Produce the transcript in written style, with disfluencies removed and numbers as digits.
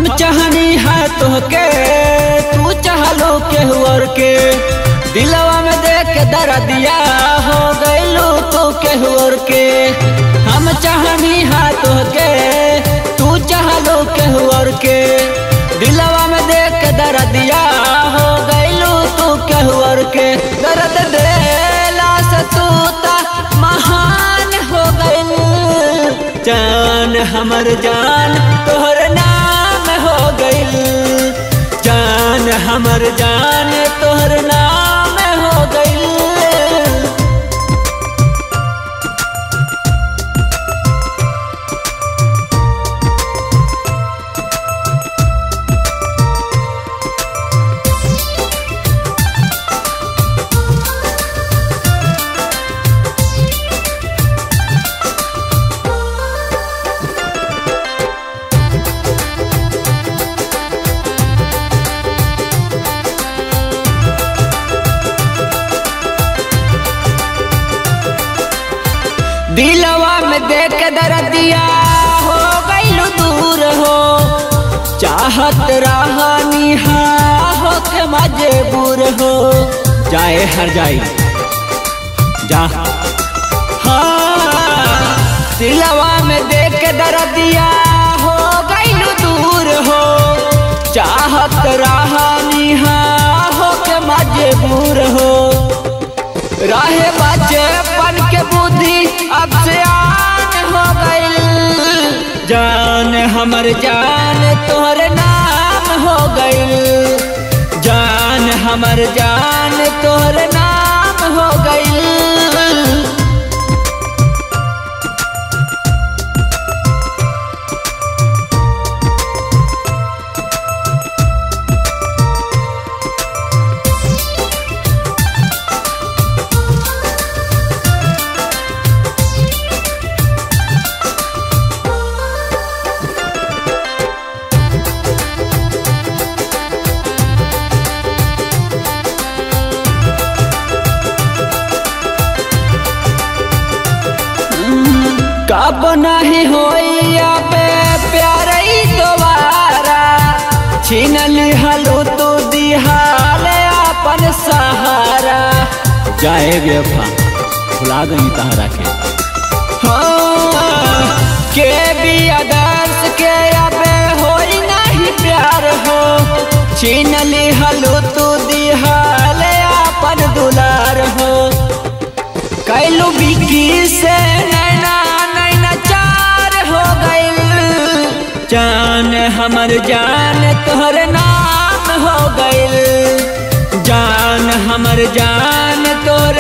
हम चाहनी है तोहके, तू चाहलो केहू और के। दिलवा में देख के दर्दिया हो गइलू तू केहू और के। हम चाहनी है तोहके, तू चाहलो केहू और के। दिलवा में देख के दर्दिया हो गइलू तू केहू और के। दर्द देला से तू ता महान हो गइल। जान हमर जान तोहर नाम हो गइल। जान हमर जान तोहर नाम हो गइल। दिलवा में देख दर्दिया हो गइलू दूर हो। चाहत रहनी हो के मजबूर हो। जाए हर जाए जा। हाँ दिलवा में देख दर्दिया हो गइलू दूर हो। चाहत रहनी हो के मजबूर हो। राहे बचपन के बुद्धि अब से आन हो गइल। जान हमर जान तोहर नाम हो गइल। जान हमर जान तोहर नाम हो गइल। कब नहीं होई अबे प्यार दोबारा। छीन लिहलू तू दिहाल अपन सहारा। जाए बेवफा भुला गई तहरा के। हाँ के भी आदर्श के अबे होई नहीं प्यार हो। छीन लिहलू तू दिहाल अपन दुलार हो। कैलू बिकी से नैना चार हो गइल। जान हमर जान तोहर नाम हो गइल। जान हमर जान तोहर